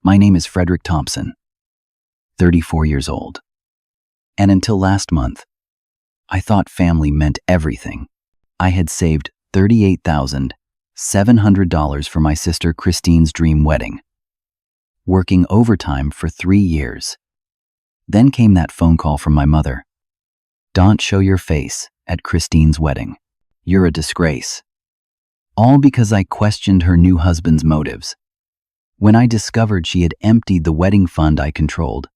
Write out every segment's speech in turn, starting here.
My name is Frederick Thompson, 34 years old. And until last month, I thought family meant everything. I had saved $38,700 for my sister Christine's dream wedding, working overtime for 3 years. Then came that phone call from my mother. "Don't show your face at Christine's wedding. You're a disgrace." All because I questioned her new husband's motives. When I discovered she had emptied the wedding fund I controlled,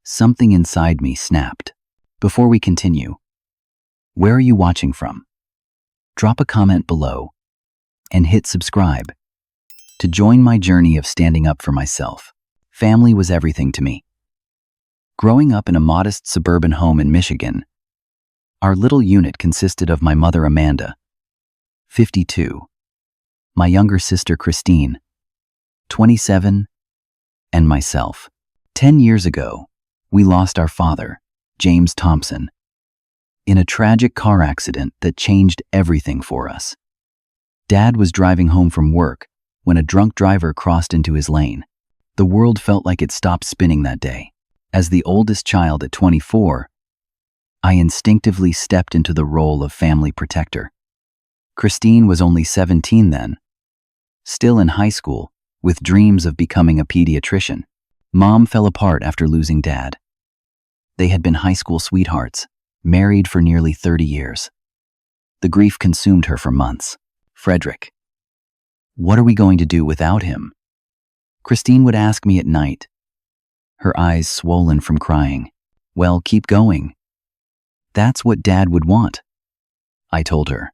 something inside me snapped. Before we continue, where are you watching from? Drop a comment below and hit subscribe to join my journey of standing up for myself. Family was everything to me. Growing up in a modest suburban home in Michigan, our little unit consisted of my mother Amanda, 52, my younger sister Christine, 27, and myself. 10 years ago, we lost our father, James Thompson, in a tragic car accident that changed everything for us. Dad was driving home from work when a drunk driver crossed into his lane. The world felt like it stopped spinning that day. As the oldest child at 24, I instinctively stepped into the role of family protector. Christine was only 17 then, still in high school, with dreams of becoming a pediatrician. Mom fell apart after losing Dad. They had been high school sweethearts, married for nearly 30 years. The grief consumed her for months. "Frederick, what are we going to do without him?" Christine would ask me at night, her eyes swollen from crying. "Well, keep going. That's what Dad would want," I told her.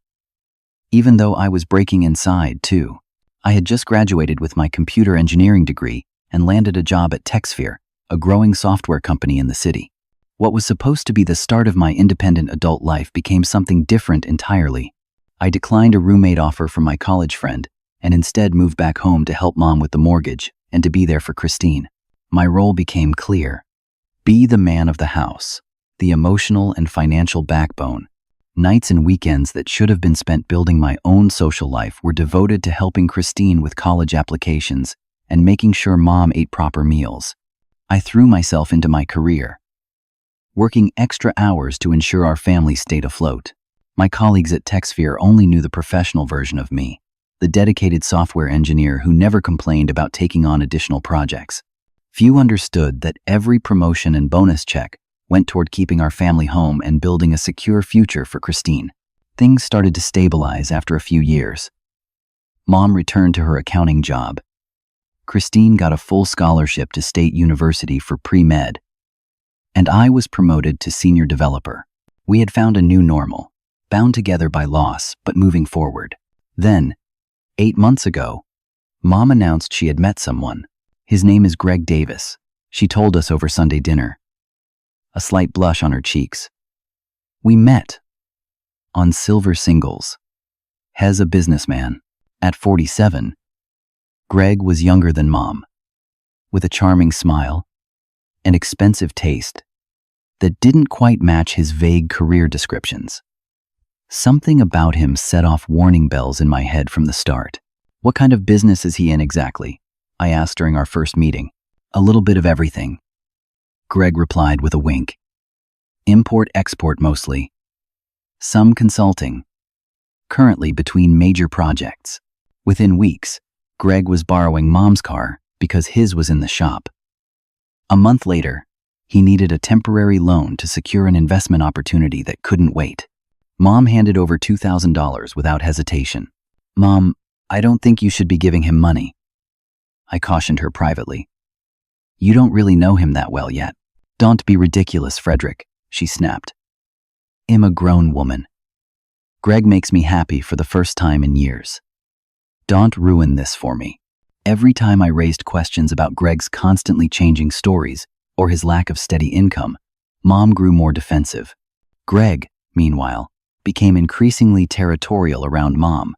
Even though I was breaking inside, too. I had just graduated with my computer engineering degree and landed a job at TechSphere, a growing software company in the city. What was supposed to be the start of my independent adult life became something different entirely. I declined a roommate offer from my college friend and instead moved back home to help Mom with the mortgage and to be there for Christine. My role became clear. Be the man of the house, the emotional and financial backbone. Nights and weekends that should have been spent building my own social life were devoted to helping Christine with college applications and making sure Mom ate proper meals. I threw myself into my career, working extra hours to ensure our family stayed afloat. My colleagues at TechSphere only knew the professional version of me, the dedicated software engineer who never complained about taking on additional projects. Few understood that every promotion and bonus check went toward keeping our family home and building a secure future for Christine. Things started to stabilize after a few years. Mom returned to her accounting job. Christine got a full scholarship to State University for pre-med, and I was promoted to senior developer. We had found a new normal, bound together by loss, but moving forward. Then, 8 months ago, Mom announced she had met someone. His name is Greg Davis, she told us over Sunday dinner, a slight blush on her cheeks. We met on Silver Singles. Hez a businessman. At 47, Greg was younger than Mom, with a charming smile and expensive taste that didn't quite match his vague career descriptions. Something about him set off warning bells in my head from the start. "What kind of business is he in exactly?" I asked during our first meeting. "A little bit of everything," Greg replied with a wink. "Import-export mostly. Some consulting. Currently between major projects." Within weeks, Greg was borrowing Mom's car because his was in the shop. A month later, he needed a temporary loan to secure an investment opportunity that couldn't wait. Mom handed over $2,000 without hesitation. "Mom, I don't think you should be giving him money," I cautioned her privately. "You don't really know him that well yet." "Don't be ridiculous, Frederick," she snapped. "I'm a grown woman. Greg makes me happy for the first time in years. Don't ruin this for me." Every time I raised questions about Greg's constantly changing stories or his lack of steady income, Mom grew more defensive. Greg, meanwhile, became increasingly territorial around Mom,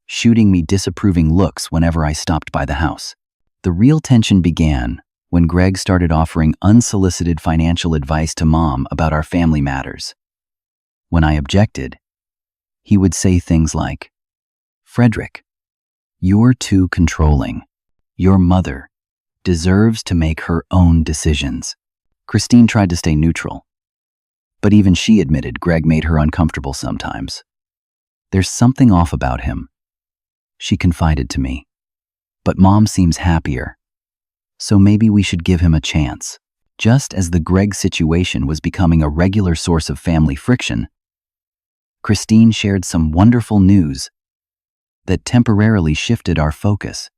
shooting me disapproving looks whenever I stopped by the house. The real tension began when Greg started offering unsolicited financial advice to Mom about our family matters. When I objected, he would say things like, "Frederick, you're too controlling. Your mother deserves to make her own decisions. Christine tried to stay neutral, but even she admitted Greg made her uncomfortable sometimes. There's something off about him, she confided to me. But Mom seems happier, so maybe we should give him a chance. Just as the Greg situation was becoming a regular source of family friction, Christine shared some wonderful news that temporarily shifted our focus.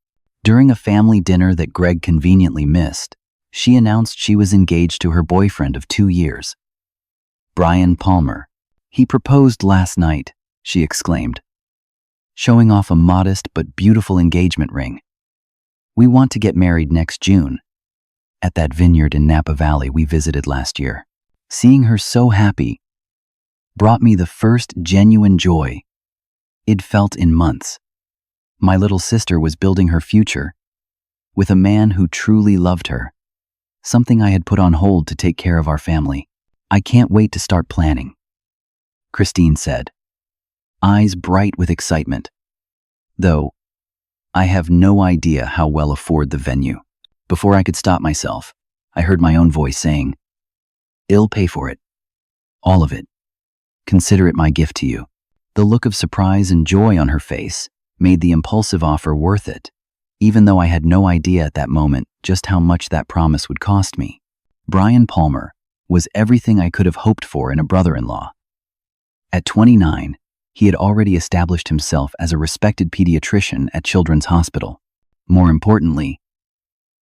During a family dinner that Greg conveniently missed, she announced she was engaged to her boyfriend of 2 years, Brian Palmer. He proposed last night, she exclaimed, showing off a modest but beautiful engagement ring. We want to get married next June, at that vineyard in Napa Valley we visited last year. Seeing her so happy brought me the first genuine joy I'd felt in months. My little sister was building her future with a man who truly loved her, something I had put on hold to take care of our family. I can't wait to start planning, Christine said, eyes bright with excitement. Though I have no idea how we'll afford the venue. Before I could stop myself, I heard my own voice saying, "I'll pay for it. All of it. Consider it my gift to you." The look of surprise and joy on her face made the impulsive offer worth it, even though I had no idea at that moment just how much that promise would cost me. Brian Palmer was everything I could have hoped for in a brother-in-law. At 29, he had already established himself as a respected pediatrician at Children's Hospital. More importantly,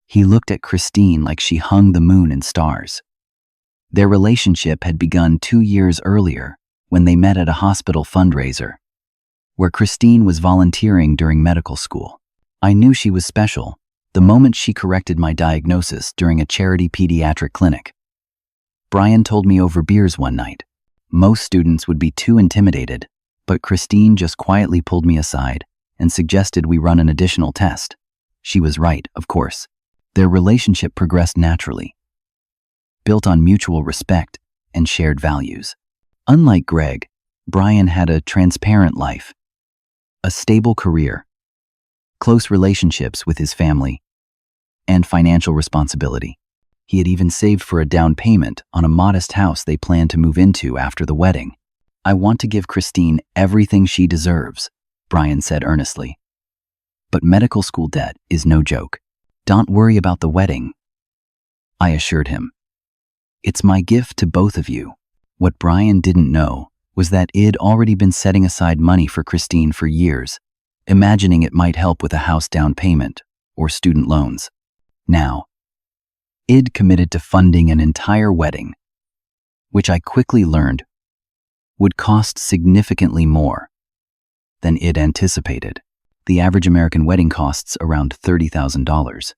he looked at Christine like she hung the moon and stars. Their relationship had begun 2 years earlier when they met at a hospital fundraiser, where Christine was volunteering during medical school. I knew she was special the moment she corrected my diagnosis during a charity pediatric clinic. Brian told me over beers one night. Most students would be too intimidated, but Christine just quietly pulled me aside and suggested we run an additional test. She was right, of course. Their relationship progressed naturally, built on mutual respect and shared values. Unlike Greg, Brian had a transparent life, a stable career, close relationships with his family, and financial responsibility. He had even saved for a down payment on a modest house they planned to move into after the wedding. "I want to give Christine everything she deserves," Brian said earnestly. "But medical school debt is no joke. Don't worry about the wedding," I assured him. "It's my gift to both of you." What Brian didn't know was that I'd already been setting aside money for Christine for years, imagining it might help with a house down payment or student loans. Now, I'd committed to funding an entire wedding, which I quickly learned would cost significantly more than I'd anticipated. The average American wedding costs around $30,000.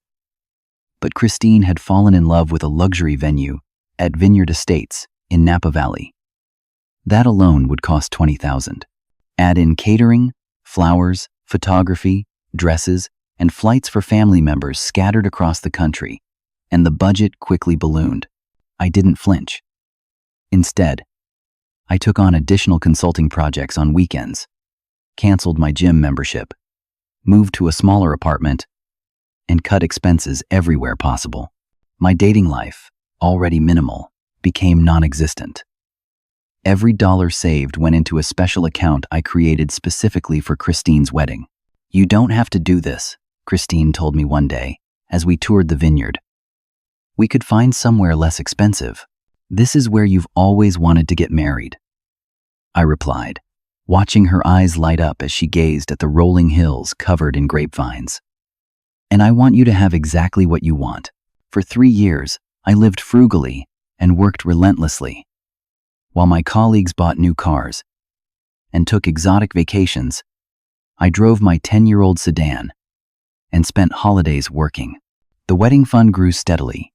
But Christine had fallen in love with a luxury venue at Vineyard Estates in Napa Valley. That alone would cost $20,000. Add in catering, flowers, photography, dresses, and flights for family members scattered across the country, and the budget quickly ballooned. I didn't flinch. Instead, I took on additional consulting projects on weekends, canceled my gym membership, moved to a smaller apartment, and cut expenses everywhere possible. My dating life, already minimal, became non-existent. Every dollar saved went into a special account I created specifically for Christine's wedding. "You don't have to do this," Christine told me one day as we toured the vineyard. "We could find somewhere less expensive. This is where you've always wanted to get married," I replied, watching her eyes light up as she gazed at the rolling hills covered in grapevines. "And I want you to have exactly what you want." For 3 years, I lived frugally and worked relentlessly. While my colleagues bought new cars and took exotic vacations, I drove my 10-year-old sedan and spent holidays working. The wedding fund grew steadily.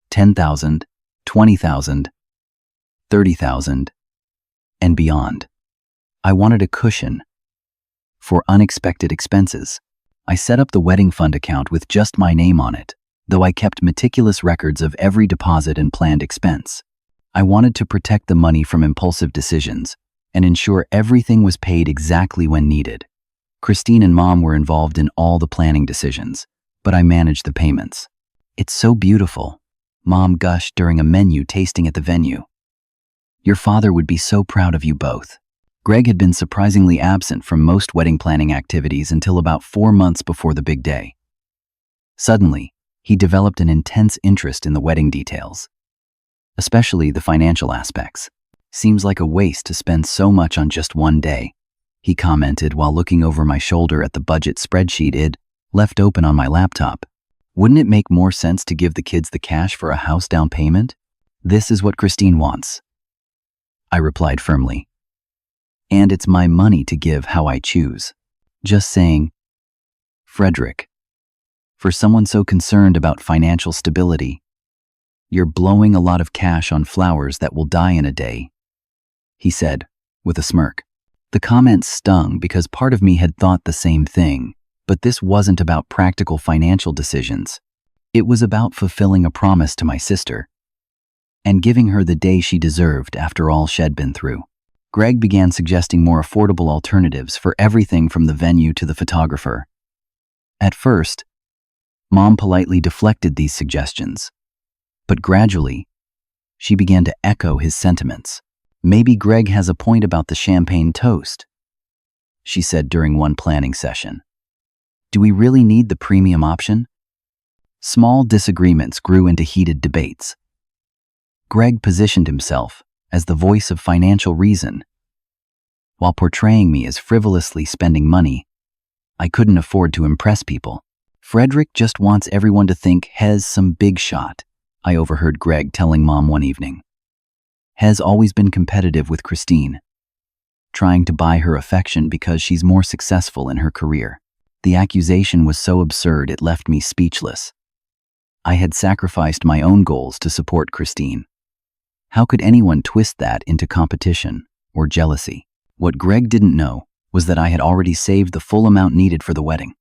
$10,000, $20,000, $30,000, and beyond. I wanted a cushion for unexpected expenses. I set up the wedding fund account with just my name on it, though I kept meticulous records of every deposit and planned expense. I wanted to protect the money from impulsive decisions and ensure everything was paid exactly when needed. Christine and Mom were involved in all the planning decisions, but I managed the payments. It's so beautiful, Mom gushed during a menu tasting at the venue. Your father would be so proud of you both. Greg had been surprisingly absent from most wedding planning activities until about 4 months before the big day. Suddenly, he developed an intense interest in the wedding details, especially the financial aspects. Seems like a waste to spend so much on just one day, he commented while looking over my shoulder at the budget spreadsheet I'd left open on my laptop. Wouldn't it make more sense to give the kids the cash for a house down payment? This is what Christine wants, I replied firmly. And it's my money to give how I choose. Just saying. Frederick, for someone so concerned about financial stability, you're blowing a lot of cash on flowers that will die in a day, he said, with a smirk. The comment stung because part of me had thought the same thing, but this wasn't about practical financial decisions. It was about fulfilling a promise to my sister and giving her the day she deserved after all she'd been through. Greg began suggesting more affordable alternatives for everything from the venue to the photographer. At first, Mom politely deflected these suggestions, but gradually, she began to echo his sentiments. Maybe Greg has a point about the champagne toast, she said during one planning session. Do we really need the premium option? Small disagreements grew into heated debates. Greg positioned himself as the voice of financial reason, while portraying me as frivolously spending money I couldn't afford to impress people. Frederick just wants everyone to think Hez some big shot, I overheard Greg telling Mom one evening. Hez always been competitive with Christine, trying to buy her affection because she's more successful in her career. The accusation was so absurd it left me speechless. I had sacrificed my own goals to support Christine. How could anyone twist that into competition or jealousy? What Greg didn't know was that I had already saved the full amount needed for the wedding.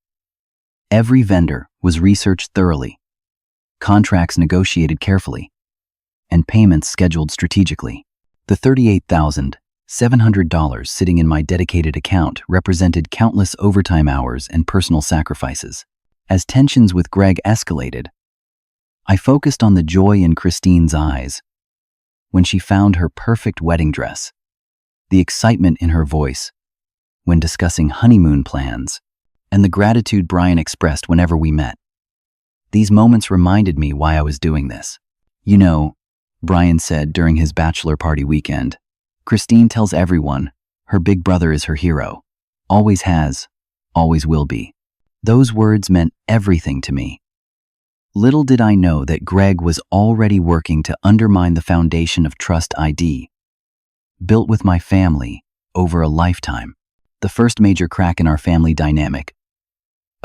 Every vendor was researched thoroughly, contracts negotiated carefully, and payments scheduled strategically. The $38,700 sitting in my dedicated account represented countless overtime hours and personal sacrifices. As tensions with Greg escalated, I focused on the joy in Christine's eyes when she found her perfect wedding dress, the excitement in her voice when discussing honeymoon plans, and the gratitude Brian expressed whenever we met. These moments reminded me why I was doing this. You know, Brian said during his bachelor party weekend, Christine tells everyone her big brother is her hero. Always has, always will be. Those words meant everything to me. Little did I know that Greg was already working to undermine the foundation of trust ID, built with my family over a lifetime. The first major crack in our family dynamic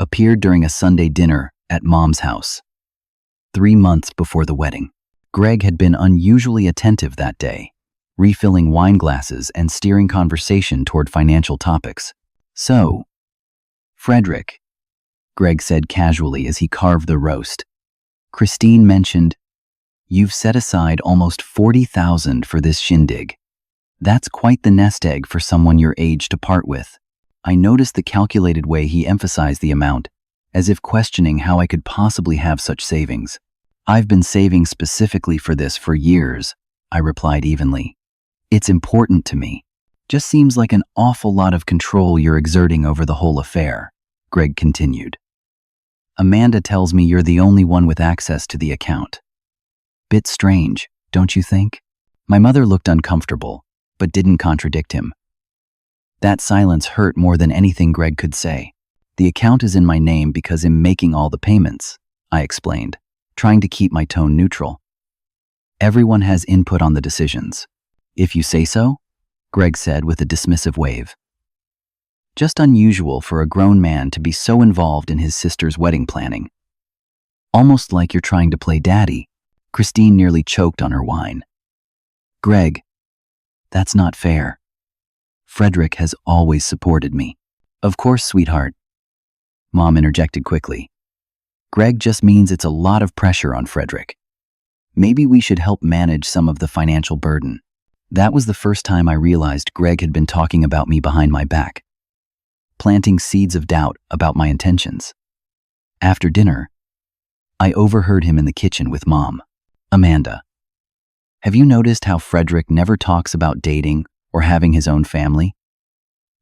appeared during a Sunday dinner at Mom's house, 3 months before the wedding. Greg had been unusually attentive that day, refilling wine glasses and steering conversation toward financial topics. So, Frederick, Greg said casually as he carved the roast, Christine mentioned, you've set aside almost $40,000 for this shindig. That's quite the nest egg for someone your age to part with. I noticed the calculated way he emphasized the amount, as if questioning how I could possibly have such savings. I've been saving specifically for this for years, I replied evenly. It's important to me. Just seems like an awful lot of control you're exerting over the whole affair, Greg continued. Amanda tells me you're the only one with access to the account. Bit strange, don't you think? My mother looked uncomfortable, but didn't contradict him. That silence hurt more than anything Greg could say. The account is in my name because I'm making all the payments, I explained, trying to keep my tone neutral. Everyone has input on the decisions. If you say so, Greg said with a dismissive wave. Just unusual for a grown man to be so involved in his sister's wedding planning. Almost like you're trying to play daddy. Christine nearly choked on her wine. Greg, that's not fair. Frederick has always supported me. Of course, sweetheart. Mom interjected quickly. Greg just means it's a lot of pressure on Frederick. Maybe we should help manage some of the financial burden. That was the first time I realized Greg had been talking about me behind my back, planting seeds of doubt about my intentions. After dinner, I overheard him in the kitchen with Mom. "Amanda, have you noticed how Frederick never talks about dating or having his own family?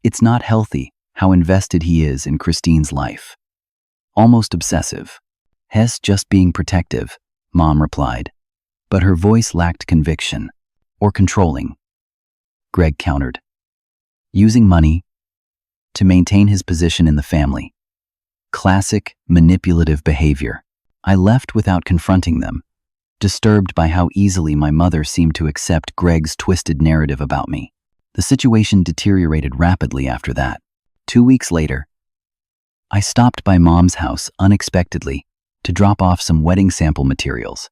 It's not healthy how invested he is in Christine's life. Almost obsessive." "Hess just being protective," Mom replied, but her voice lacked conviction. "Or controlling," Greg countered. "Using money to maintain his position in the family. Classic manipulative behavior." I left without confronting them, disturbed by how easily my mother seemed to accept Greg's twisted narrative about me. The situation deteriorated rapidly after that. 2 weeks later, I stopped by Mom's house unexpectedly to drop off some wedding sample materials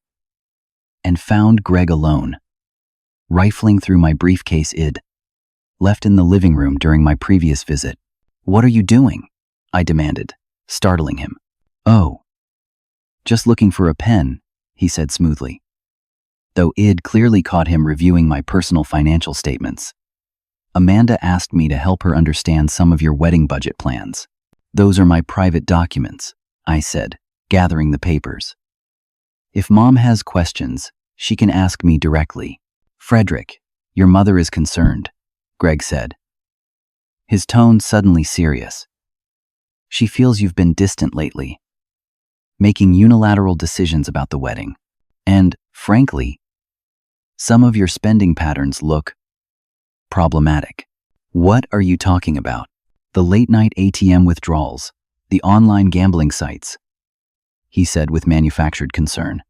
and found Greg alone, rifling through my briefcase I'd left in the living room during my previous visit. "What are you doing?" I demanded, startling him. "Oh, just looking for a pen," he said smoothly, though I'd clearly caught him reviewing my personal financial statements. "Amanda asked me to help her understand some of your wedding budget plans." "Those are my private documents," I said, gathering the papers. "If Mom has questions, she can ask me directly." "Frederick, your mother is concerned," Greg said, his tone suddenly serious. "She feels you've been distant lately, making unilateral decisions about the wedding. And, frankly, some of your spending patterns look problematic." "What are you talking about?" "The late-night ATM withdrawals, the online gambling sites," he said with manufactured concern.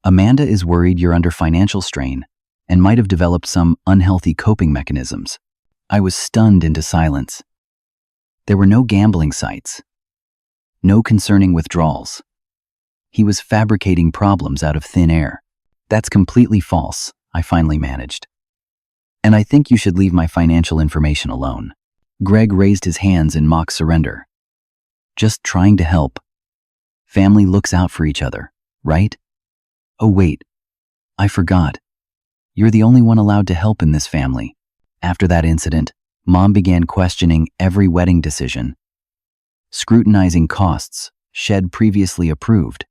"Amanda is worried you're under financial strain and might have developed some unhealthy coping mechanisms." I was stunned into silence. There were no gambling sites, no concerning withdrawals. He was fabricating problems out of thin air. "That's completely false," I finally managed. "And I think you should leave my financial information alone." Greg raised his hands in mock surrender. "Just trying to help. Family looks out for each other, right?" "Oh wait, I forgot. You're the only one allowed to help in this family." After that incident, Mom began questioning every wedding decision, scrutinizing costs Shed previously approved,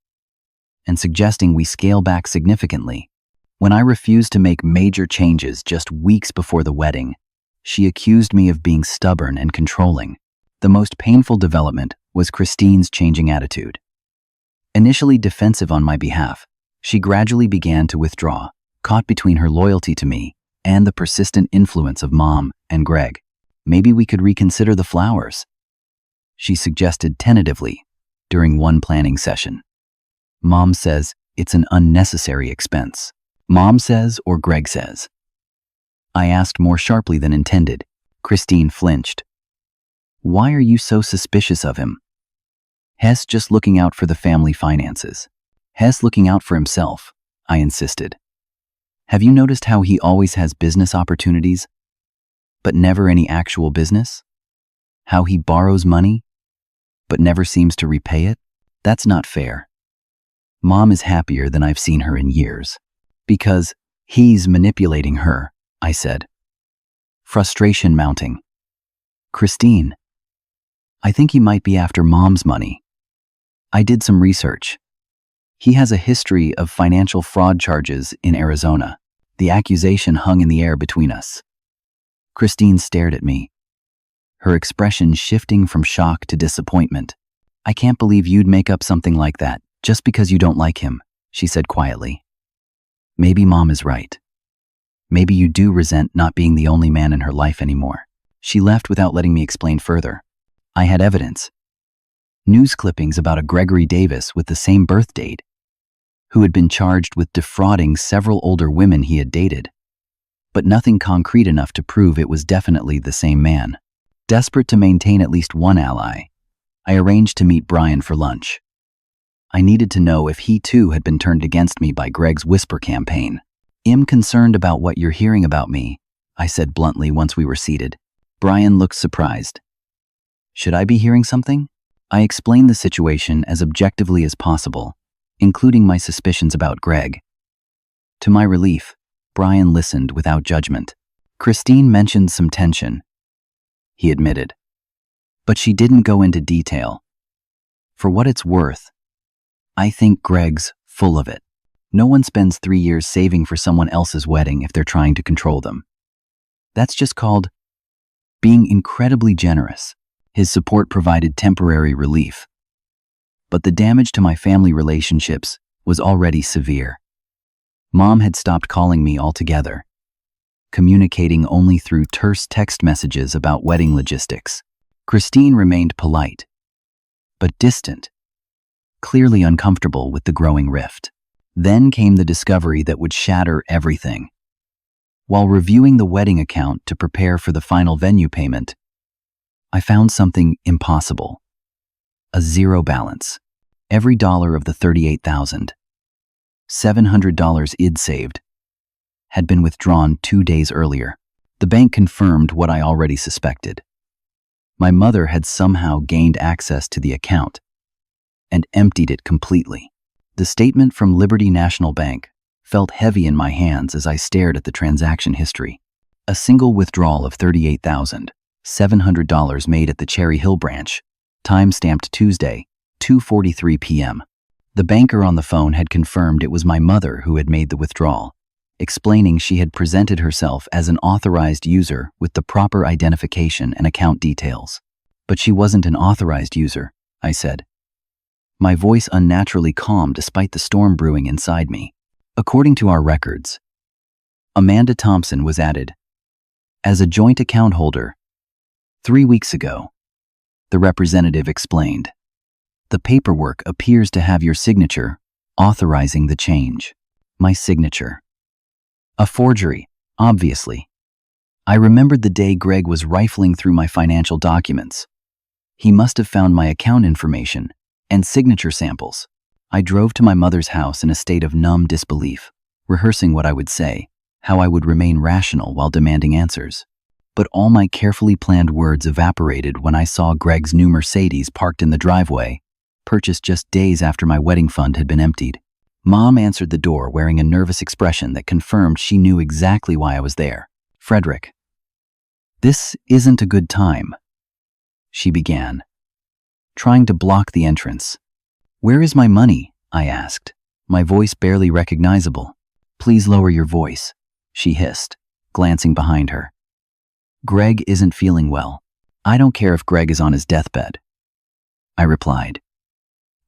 and suggesting we scale back significantly. When I refused to make major changes just weeks before the wedding, she accused me of being stubborn and controlling. The most painful development was Christine's changing attitude. Initially defensive on my behalf, she gradually began to withdraw, caught between her loyalty to me and the persistent influence of Mom and Greg. "Maybe we could reconsider the flowers," she suggested tentatively during one planning session. "Mom says it's an unnecessary expense." "Mom says or Greg says?" I asked more sharply than intended. Christine flinched. "Why are you so suspicious of him?" "Hess just looking out for the family finances." "Hess looking out for himself," I insisted. "Have you noticed how he always has business opportunities, but never any actual business? How he borrows money, but never seems to repay it? That's not fair. Mom is happier than I've seen her in years." "Because he's manipulating her," I said, frustration mounting. "Christine, I think he might be after Mom's money. I did some research. He has a history of financial fraud charges in Arizona." The accusation hung in the air between us. Christine stared at me, her expression shifting from shock to disappointment. "I can't believe you'd make up something like that just because you don't like him," she said quietly. "Maybe Mom is right. Maybe you do resent not being the only man in her life anymore." She left without letting me explain further. I had evidence. News clippings about a Gregory Davis with the same birth date, who had been charged with defrauding several older women he had dated, but nothing concrete enough to prove it was definitely the same man. Desperate to maintain at least one ally, I arranged to meet Brian for lunch. I needed to know if he too had been turned against me by Greg's whisper campaign. "I'm concerned about what you're hearing about me," I said bluntly once we were seated. Brian looked surprised. "Should I be hearing something?" I explained the situation as objectively as possible, including my suspicions about Greg. To my relief, Brian listened without judgment. "Christine mentioned some tension," he admitted, "but she didn't go into detail. For what it's worth, I think Greg's full of it. No one spends 3 years saving for someone else's wedding if they're trying to control them. That's just called being incredibly generous. His support provided temporary relief. But the damage to my family relationships was already severe. Mom had stopped calling me altogether, communicating only through terse text messages about wedding logistics. Christine remained polite, but distant, clearly uncomfortable with the growing rift. Then came the discovery that would shatter everything. While reviewing the wedding account to prepare for the final venue payment, I found something impossible. A zero balance. Every dollar of the $38,700 I'd saved had been withdrawn 2 days earlier. The bank confirmed what I already suspected. My mother had somehow gained access to the account and emptied it completely. The statement from Liberty National Bank felt heavy in my hands as I stared at the transaction history. A single withdrawal of $38,700 made at the Cherry Hill branch, time-stamped Tuesday, 2:43 p.m. The banker on the phone had confirmed it was my mother who had made the withdrawal, explaining she had presented herself as an authorized user with the proper identification and account details. But she wasn't an authorized user, I said, my voice unnaturally calm despite the storm brewing inside me. According to our records, Amanda Thompson was added as a joint account holder 3 weeks ago, the representative explained. The paperwork appears to have your signature authorizing the change. My signature. A forgery, obviously. I remembered the day Greg was rifling through my financial documents. He must have found my account information and signature samples. I drove to my mother's house in a state of numb disbelief, rehearsing what I would say, how I would remain rational while demanding answers. But all my carefully planned words evaporated when I saw Greg's new Mercedes parked in the driveway, purchased just days after my wedding fund had been emptied. Mom answered the door wearing a nervous expression that confirmed she knew exactly why I was there. Frederick, this isn't a good time, she began, trying to block the entrance. Where is my money? I asked, my voice barely recognizable. Please lower your voice, she hissed, glancing behind her. Greg isn't feeling well. I don't care if Greg is on his deathbed, I replied.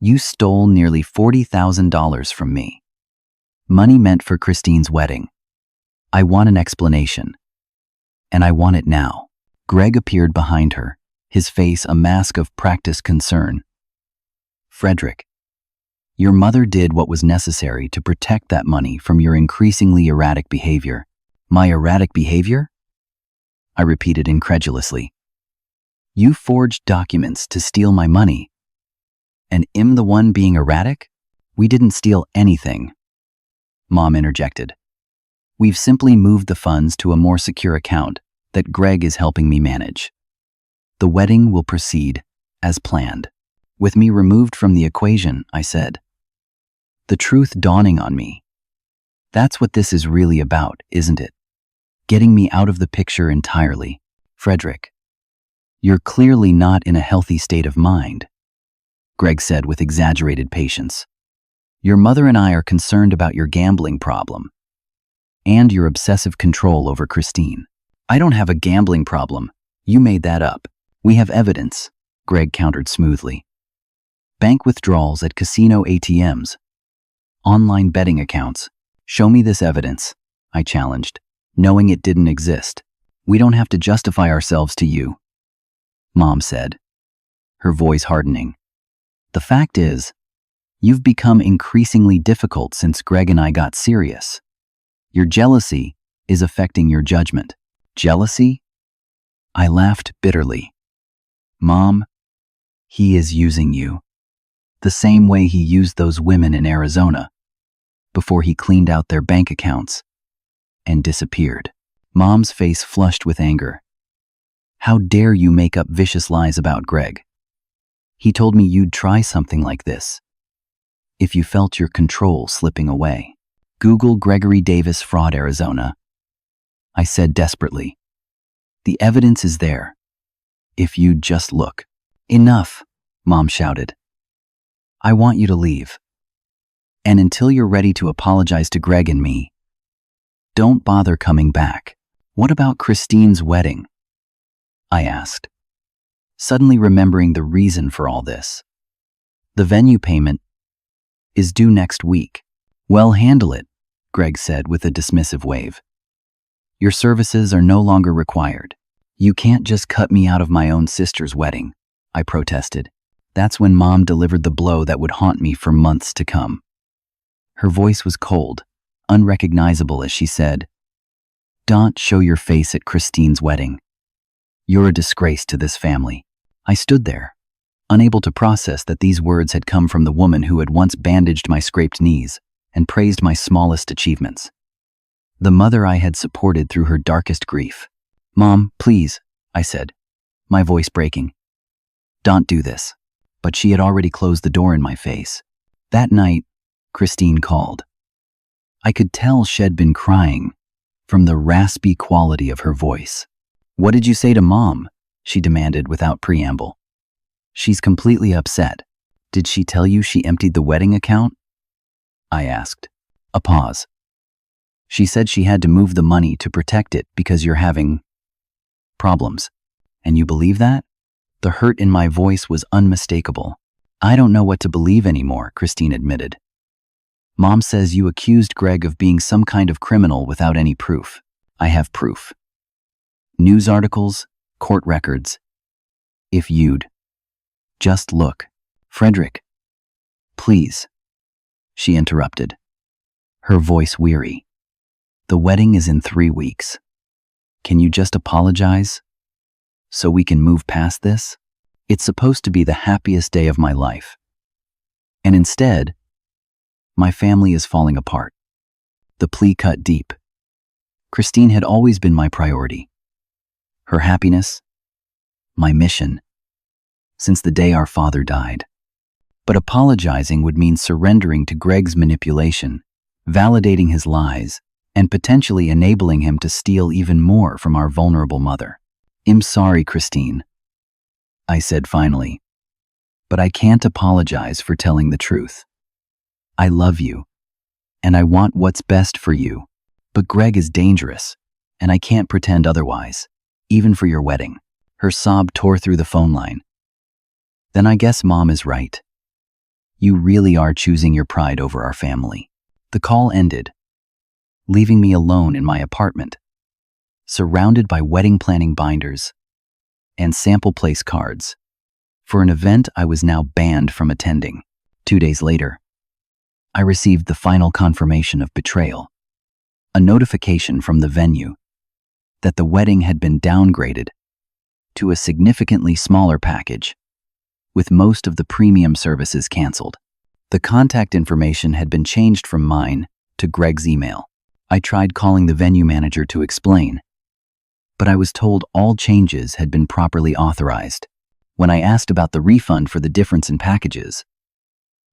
You stole nearly $40,000 from me. Money meant for Christine's wedding. I want an explanation. And I want it now. Greg appeared behind her, his face a mask of practiced concern. Frederick, your mother did what was necessary to protect that money from your increasingly erratic behavior. My erratic behavior? I repeated incredulously. You forged documents to steal my money. And I'm the one being erratic? We didn't steal anything. Mom interjected. We've simply moved the funds to a more secure account that Greg is helping me manage. The wedding will proceed as planned. With me removed from the equation, I said, the truth dawning on me. That's what this is really about, isn't it? Getting me out of the picture entirely. Frederick, you're clearly not in a healthy state of mind, Greg said with exaggerated patience. Your mother and I are concerned about your gambling problem and your obsessive control over Christine. I don't have a gambling problem. You made that up. We have evidence, Greg countered smoothly. Bank withdrawals at casino ATMs, online betting accounts. Show me this evidence, I challenged, knowing it didn't exist. We don't have to justify ourselves to you, Mom said, her voice hardening. The fact is, you've become increasingly difficult since Greg and I got serious. Your jealousy is affecting your judgment. Jealousy? I laughed bitterly. Mom, he is using you. The same way he used those women in Arizona, before he cleaned out their bank accounts and disappeared. Mom's face flushed with anger. How dare you make up vicious lies about Greg? He told me you'd try something like this if you felt your control slipping away. Google Gregory Davis fraud Arizona, I said desperately. The evidence is there. If you'd just look. Enough, Mom shouted. I want you to leave. And until you're ready to apologize to Greg and me, don't bother coming back. What about Christine's wedding? I asked, suddenly remembering the reason for all this. The venue payment is due next week. Well, handle it, Greg said with a dismissive wave. Your services are no longer required. You can't just cut me out of my own sister's wedding, I protested. That's when Mom delivered the blow that would haunt me for months to come. Her voice was cold, unrecognizable as she said, "Don't show your face at Christine's wedding. You're a disgrace to this family." I stood there, unable to process that these words had come from the woman who had once bandaged my scraped knees and praised my smallest achievements. The mother I had supported through her darkest grief. "Mom, please," I said, my voice breaking. "Don't do this." But she had already closed the door in my face. That night, Christine called. I could tell she'd been crying from the raspy quality of her voice. "What did you say to Mom?" she demanded without preamble. "She's completely upset. Did she tell you she emptied the wedding account?" I asked. A pause. "She said she had to move the money to protect it because you're having problems. And you believe that?" The hurt in my voice was unmistakable. "I don't know what to believe anymore," Christine admitted. "Mom says you accused Greg of being some kind of criminal without any proof. I have proof. News articles, court records. If you'd just look." "Frederick, please," she interrupted, her voice weary. "The wedding is in 3 weeks. Can you just apologize so we can move past this? It's supposed to be the happiest day of my life. And instead, my family is falling apart." The plea cut deep. Christine had always been my priority. Her happiness, my mission, since the day our father died. But apologizing would mean surrendering to Greg's manipulation, validating his lies, and potentially enabling him to steal even more from our vulnerable mother. "I'm sorry, Christine," I said finally, "but I can't apologize for telling the truth. I love you, and I want what's best for you, but Greg is dangerous, and I can't pretend otherwise, even for your wedding." Her sob tore through the phone line. "Then I guess Mom is right. You really are choosing your pride over our family." The call ended, leaving me alone in my apartment, surrounded by wedding planning binders and sample place cards for an event I was now banned from attending. 2 days later, I received the final confirmation of betrayal, a notification from the venue that the wedding had been downgraded to a significantly smaller package, with most of the premium services canceled. The contact information had been changed from mine to Greg's email. I tried calling the venue manager to explain, but I was told all changes had been properly authorized. When I asked about the refund for the difference in packages,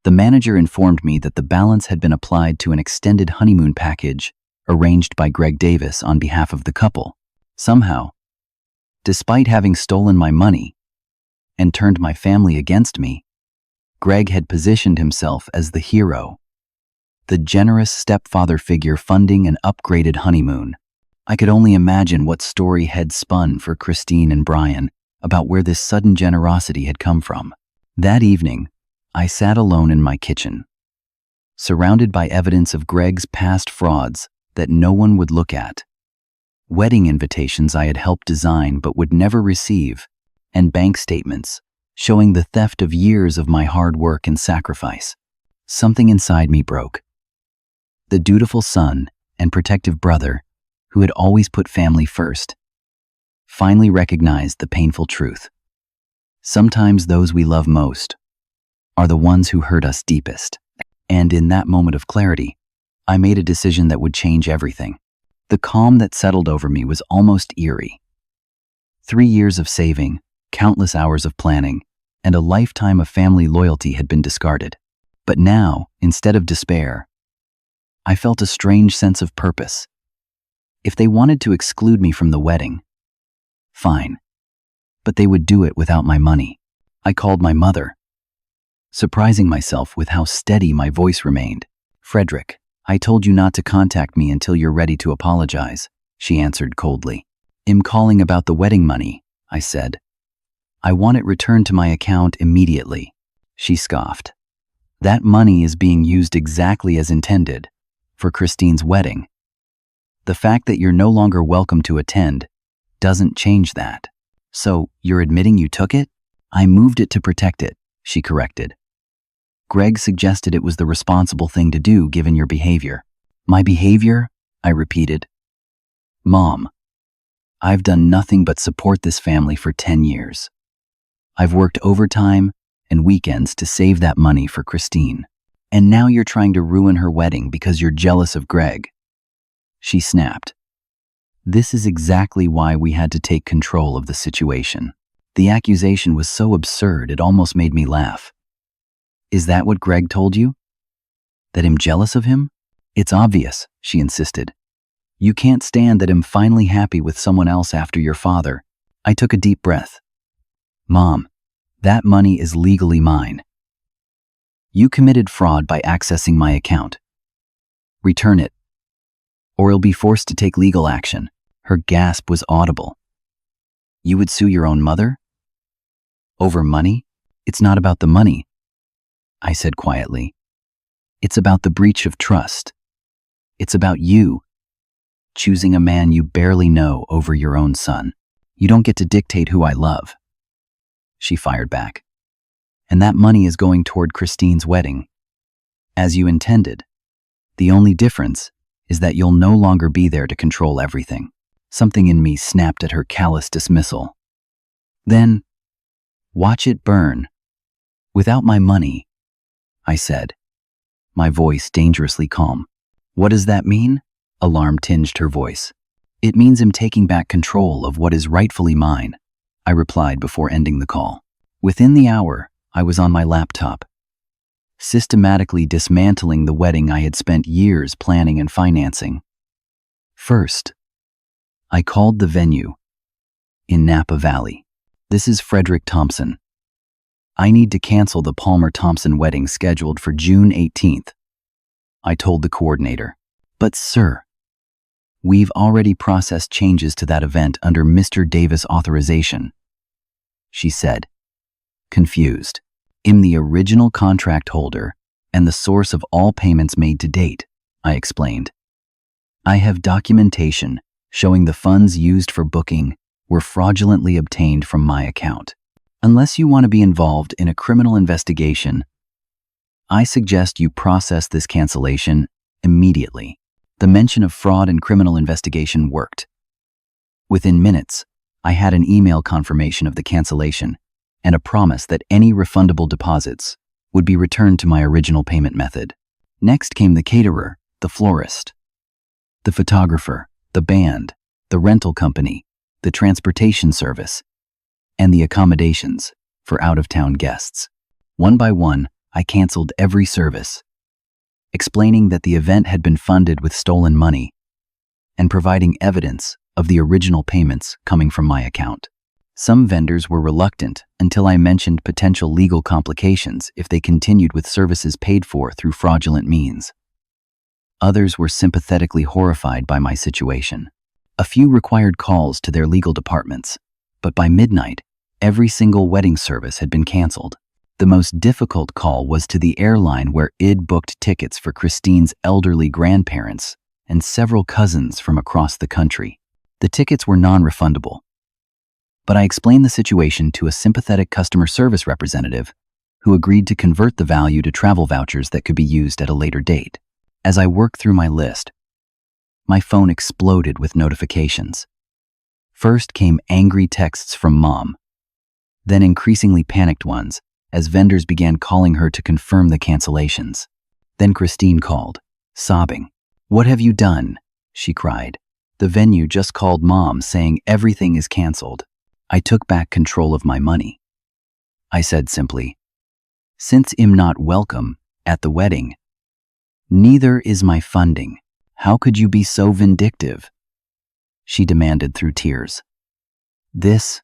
the manager informed me that the balance had been applied to an extended honeymoon package arranged by Greg Davis on behalf of the couple. Somehow, despite having stolen my money and turned my family against me, Greg had positioned himself as the hero, the generous stepfather figure funding an upgraded honeymoon. I could only imagine what story had spun for Christine and Brian about where this sudden generosity had come from. That evening, I sat alone in my kitchen, surrounded by evidence of Greg's past frauds that no one would look at. Wedding invitations I had helped design but would never receive, and bank statements showing the theft of years of my hard work and sacrifice. Something inside me broke. The dutiful son and protective brother, who had always put family first, finally recognized the painful truth. Sometimes those we love most are the ones who hurt us deepest. And in that moment of clarity, I made a decision that would change everything. The calm that settled over me was almost eerie. 3 years of saving, countless hours of planning, and a lifetime of family loyalty had been discarded. But now, instead of despair, I felt a strange sense of purpose. If they wanted to exclude me from the wedding, fine. But they would do it without my money. I called my mother, surprising myself with how steady my voice remained. "Frederick, I told you not to contact me until you're ready to apologize," she answered coldly. "I'm calling about the wedding money," I said. "I want it returned to my account immediately," she scoffed. "That money is being used exactly as intended, for Christine's wedding. The fact that you're no longer welcome to attend doesn't change that." "So, you're admitting you took it?" "I moved it to protect it," she corrected. "Greg suggested it was the responsible thing to do given your behavior." "My behavior?" I repeated. "Mom, I've done nothing but support this family for 10 years. I've worked overtime and weekends to save that money for Christine. And now you're trying to ruin her wedding because you're jealous of Greg." She snapped. This is exactly why we had to take control of the situation. The accusation was so absurd it almost made me laugh. "Is that what Greg told you? That I'm jealous of him?" "It's obvious," she insisted. "You can't stand that I'm finally happy with someone else after your father." I took a deep breath. "Mom, that money is legally mine. You committed fraud by accessing my account. Return it, or you'll be forced to take legal action." Her gasp was audible. "You would sue your own mother? Over money?" "It's not about the money," I said quietly. "It's about the breach of trust. It's about you choosing a man you barely know over your own son. You don't get to dictate who I love." She fired back. "And that money is going toward Christine's wedding, as you intended. The only difference is that you'll no longer be there to control everything." Something in me snapped at her callous dismissal. "Then, watch it burn. Without my money," I said, my voice dangerously calm. "What does that mean?" Alarm tinged her voice. "It means I'm taking back control of what is rightfully mine," I replied before ending the call. Within the hour, I was on my laptop, systematically dismantling the wedding I had spent years planning and financing. First, I called the venue in Napa Valley. "This is Frederick Thompson. I need to cancel the Palmer-Thompson wedding scheduled for June 18th, I told the coordinator. "But sir, we've already processed changes to that event under Mr. Davis' authorization," she said, confused. "I'm the original contract holder and the source of all payments made to date," I explained. "I have documentation showing the funds used for booking were fraudulently obtained from my account. Unless you want to be involved in a criminal investigation, I suggest you process this cancellation immediately." The mention of fraud and criminal investigation worked. Within minutes, I had an email confirmation of the cancellation and a promise that any refundable deposits would be returned to my original payment method. Next came the caterer, the florist, the photographer, the band, the rental company, the transportation service, and the accommodations for out-of-town guests. One by one, I canceled every service, explaining that the event had been funded with stolen money and providing evidence of the original payments coming from my account. Some vendors were reluctant until I mentioned potential legal complications if they continued with services paid for through fraudulent means. Others were sympathetically horrified by my situation. A few required calls to their legal departments, but by midnight, every single wedding service had been canceled. The most difficult call was to the airline where I'd booked tickets for Christine's elderly grandparents and several cousins from across the country. The tickets were non-refundable, but I explained the situation to a sympathetic customer service representative who agreed to convert the value to travel vouchers that could be used at a later date. As I worked through my list, my phone exploded with notifications. First came angry texts from Mom, then increasingly panicked ones as vendors began calling her to confirm the cancellations. Then Christine called, sobbing. "What have you done?" she cried. "The venue just called Mom saying everything is canceled." I took back control of my money. I said simply, "Since I'm not welcome at the wedding, neither is my funding. How could you be so vindictive?" She demanded through tears. "This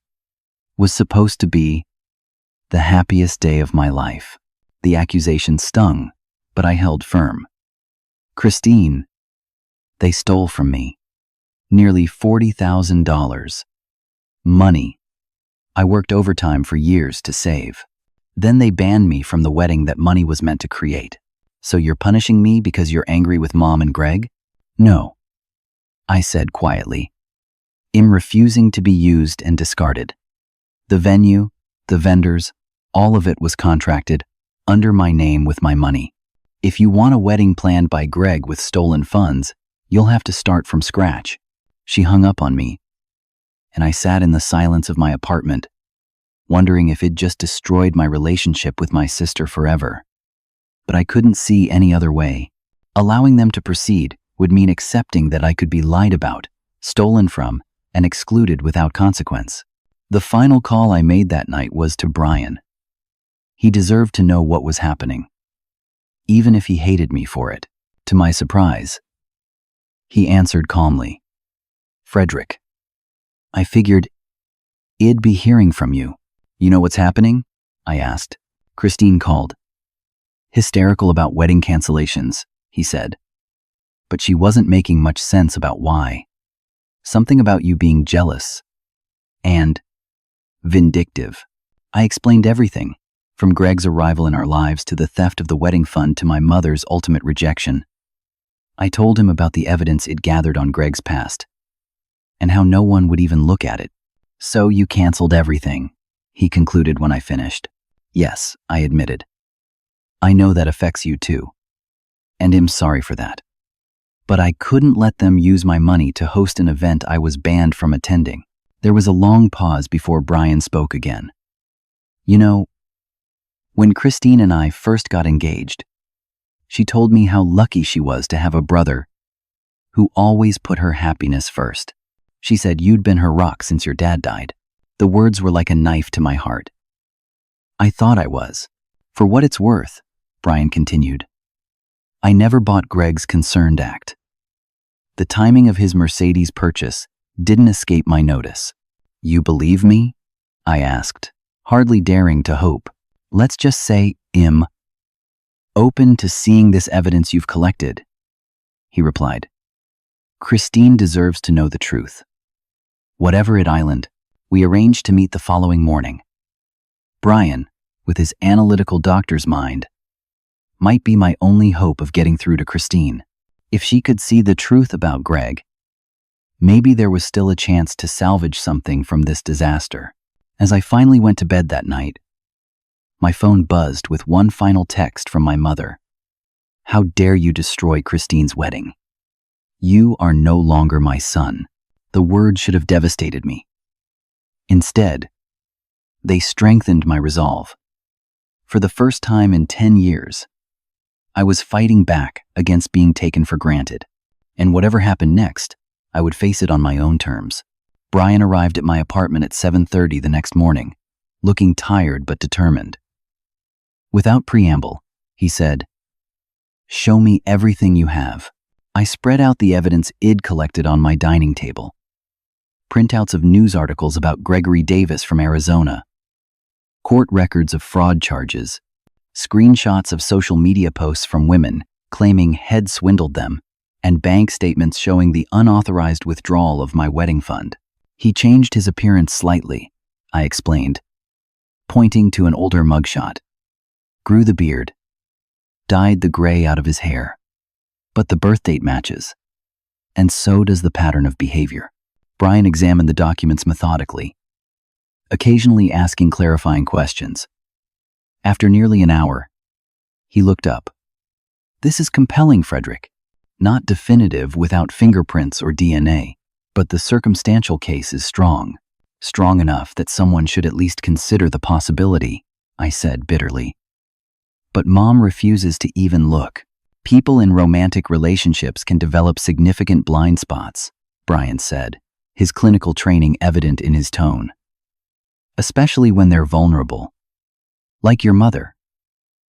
was supposed to be the happiest day of my life. The accusation stung, but I held firm. Christine, they stole from me. Nearly $40,000. Money I worked overtime for years to save. Then they banned me from the wedding that money was meant to create. So you're punishing me because you're angry with Mom and Greg? No, I said quietly. I'm refusing to be used and discarded. The venue, the vendors, all of it was contracted under my name with my money. If you want a wedding planned by Greg with stolen funds, you'll have to start from scratch. She hung up on me, and I sat in the silence of my apartment, wondering if it just destroyed my relationship with my sister forever. But I couldn't see any other way. Allowing them to proceed would mean accepting that I could be lied about, stolen from, and excluded without consequence. The final call I made that night was to Brian. He deserved to know what was happening, even if he hated me for it. To my surprise, he answered calmly. Frederick, I figured I'd be hearing from you. You know what's happening? I asked. Christine called. Hysterical about wedding cancellations, he said. But she wasn't making much sense about why. Something about you being jealous and vindictive. I explained everything, from Greg's arrival in our lives to the theft of the wedding fund to my mother's ultimate rejection. I told him about the evidence it gathered on Greg's past, and how no one would even look at it. So you canceled everything, he concluded when I finished. Yes, I admitted. I know that affects you too, and I'm sorry for that. But I couldn't let them use my money to host an event I was banned from attending. There was a long pause before Brian spoke again. You know, when Christine and I first got engaged, she told me how lucky she was to have a brother who always put her happiness first. She said you'd been her rock since your dad died. The words were like a knife to my heart. I thought I was. For what it's worth, Brian continued, I never bought Greg's concerned act. The timing of his Mercedes purchase didn't escape my notice. You believe me? I asked, hardly daring to hope. Let's just say I'm open to seeing this evidence you've collected, he replied. Christine deserves to know the truth. Whatever at Island, we arranged to meet the following morning. Brian, with his analytical doctor's mind, might be my only hope of getting through to Christine. If she could see the truth about Greg, maybe there was still a chance to salvage something from this disaster. As I finally went to bed that night, my phone buzzed with one final text from my mother. How dare you destroy Christine's wedding? You are no longer my son. The words should have devastated me. Instead, they strengthened my resolve. For the first time in 10 years, I was fighting back against being taken for granted. And whatever happened next, I would face it on my own terms. Brian arrived at my apartment at 7:30 the next morning, looking tired but determined. Without preamble, he said, Show me everything you have. I spread out the evidence I'd collected on my dining table. Printouts of news articles about Gregory Davis from Arizona, court records of fraud charges, screenshots of social media posts from women claiming Head swindled them, and bank statements showing the unauthorized withdrawal of my wedding fund. He changed his appearance slightly, I explained, pointing to an older mugshot. Grew the beard, dyed the gray out of his hair. But the birth date matches, and so does the pattern of behavior. Brian examined the documents methodically, occasionally asking clarifying questions. After nearly an hour, he looked up. This is compelling, Frederick. Not definitive without fingerprints or DNA, but the circumstantial case is strong enough that someone should at least consider the possibility, I said bitterly. But Mom refuses to even look. People in romantic relationships can develop significant blind spots, Brian said, his clinical training evident in his tone. Especially when they're vulnerable. Like your mother,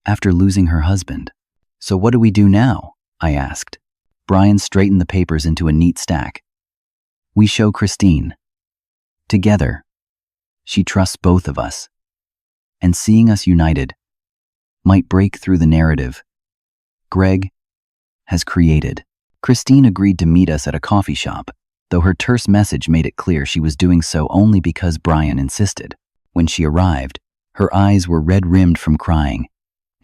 after losing her husband. So what do we do now? I asked. Brian straightened the papers into a neat stack. We show Christine. Together. She trusts both of us. And seeing us united, might break through the narrative Greg has created. Christine agreed to meet us at a coffee shop, though her terse message made it clear she was doing so only because Brian insisted. When she arrived, her eyes were red-rimmed from crying,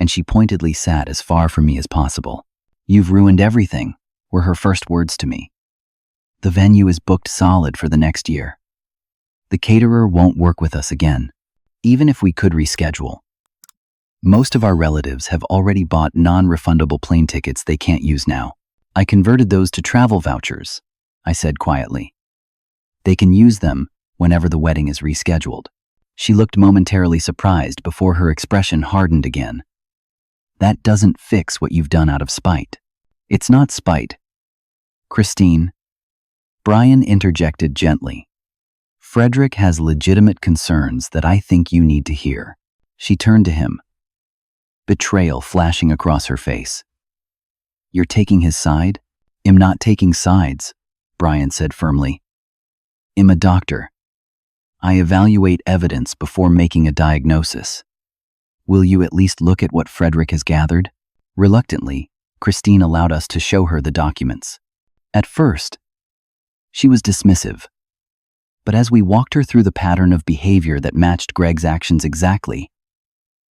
and she pointedly sat as far from me as possible. "You've ruined everything," were her first words to me. "The venue is booked solid for the next year. The caterer won't work with us again, even if we could reschedule. Most of our relatives have already bought non-refundable plane tickets they can't use now. I converted those to travel vouchers," I said quietly. "They can use them whenever the wedding is rescheduled." She looked momentarily surprised before her expression hardened again. "That doesn't fix what you've done out of spite." "It's not spite, Christine," Brian interjected gently. "Frederick has legitimate concerns that I think you need to hear." She turned to him, betrayal flashing across her face. "You're taking his side?" "I'm not taking sides," Brian said firmly. "I'm a doctor. I evaluate evidence before making a diagnosis. Will you at least look at what Frederick has gathered?" Reluctantly, Christine allowed us to show her the documents. At first, she was dismissive, but as we walked her through the pattern of behavior that matched Greg's actions exactly,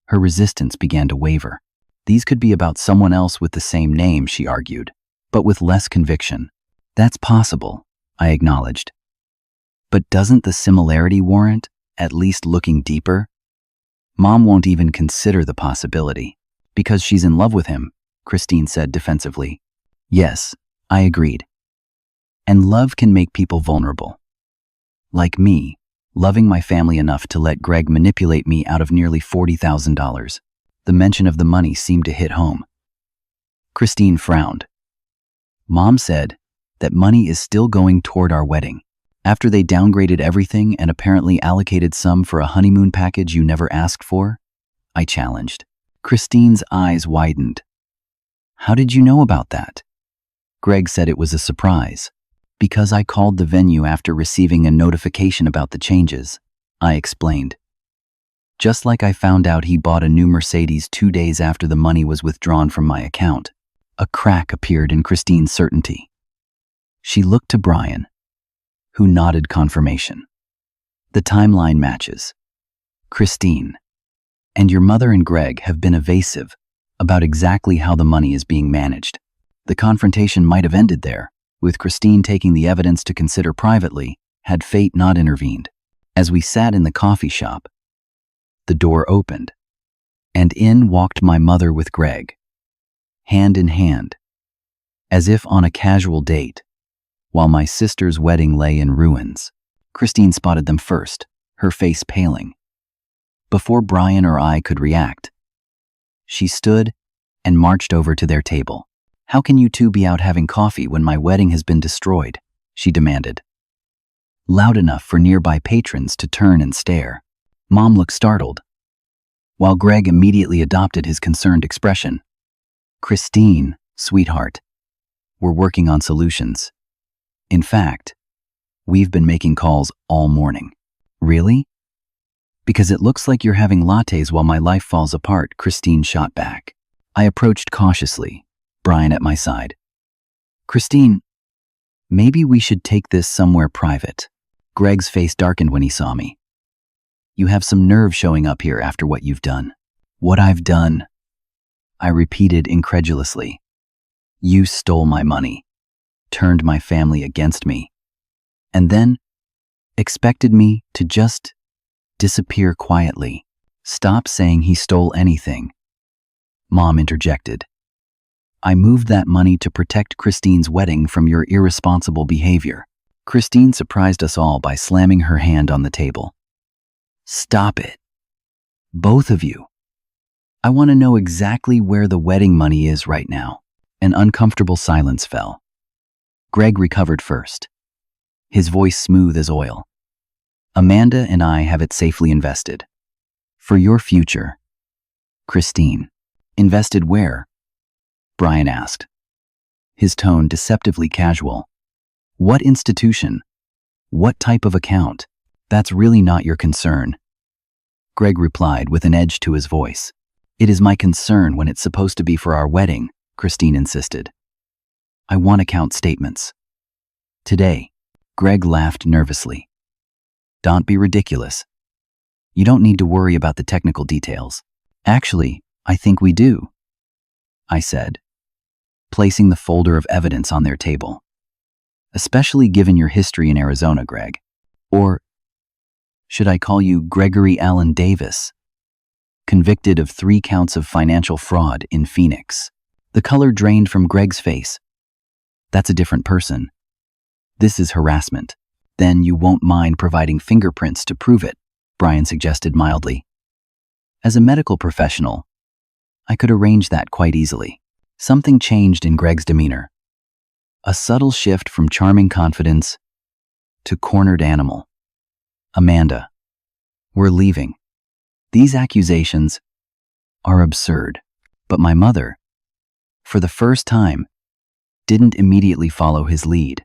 her resistance began to waver. "These could be about someone else with the same name," she argued, but with less conviction. "That's possible," I acknowledged. "But doesn't the similarity warrant at least looking deeper?" "Mom won't even consider the possibility, because she's in love with him," Christine said defensively. "Yes," I agreed. "And love can make people vulnerable. Like me, loving my family enough to let Greg manipulate me out of nearly $40,000. The mention of the money seemed to hit home. Christine frowned. "Mom said that money is still going toward our wedding, after they downgraded everything and apparently allocated some for a honeymoon package you never asked for?" I challenged. Christine's eyes widened. "How did you know about that?" Greg said it was a surprise. "Because I called the venue after receiving a notification about the changes," I explained. "Just like I found out he bought a new Mercedes 2 days after the money was withdrawn from my account." A crack appeared in Christine's certainty. She looked to Brian, who nodded confirmation. "The timeline matches. Christine, and your mother and Greg have been evasive about exactly how the money is being managed. The confrontation might have ended there, with Christine taking the evidence to consider privately, had fate not intervened." As we sat in the coffee shop, the door opened, and in walked my mother with Greg, hand in hand, as if on a casual date, while my sister's wedding lay in ruins. Christine spotted them first, her face paling. Before Brian or I could react, she stood and marched over to their table. "How can you two be out having coffee when my wedding has been destroyed?" she demanded, loud enough for nearby patrons to turn and stare. Mom looked startled, while Greg immediately adopted his concerned expression. "Christine, sweetheart, we're working on solutions. In fact, we've been making calls all morning." "Really?" "Because it looks like you're having lattes while my life falls apart," Christine shot back. I approached cautiously, Brian at my side. "Christine, maybe we should take this somewhere private." Greg's face darkened when he saw me. "You have some nerve showing up here after what you've done." "What I've done?" I repeated incredulously. "You stole my money, turned my family against me, and then expected me to just disappear quietly." "Stop saying he stole anything," Mom interjected. "I moved that money to protect Christine's wedding from your irresponsible behavior." Christine surprised us all by slamming her hand on the table. "Stop it. Both of you. I want to know exactly where the wedding money is right now." An uncomfortable silence fell. Greg recovered first, his voice smooth as oil. "Amanda and I have it safely invested. For your future." "Christine, invested where?" Brian asked, his tone deceptively casual. "What institution? What type of account? That's really not your concern," Greg replied with an edge to his voice. It is my concern when it's supposed to be for our wedding, Christine insisted. I want account statements. Today, Greg laughed nervously. Don't be ridiculous. You don't need to worry about the technical details. Actually, I think we do, I said, placing the folder of evidence on their table. Especially given your history in Arizona, Greg. Or should I call you Gregory Allen Davis? Convicted of 3 counts of financial fraud in Phoenix. The color drained from Greg's face. That's a different person. This is harassment. Then you won't mind providing fingerprints to prove it, Brian suggested mildly. As a medical professional, I could arrange that quite easily. Something changed in Greg's demeanor. A subtle shift from charming confidence to cornered animal. Amanda, we're leaving. These accusations are absurd. But my mother, for the first time, didn't immediately follow his lead.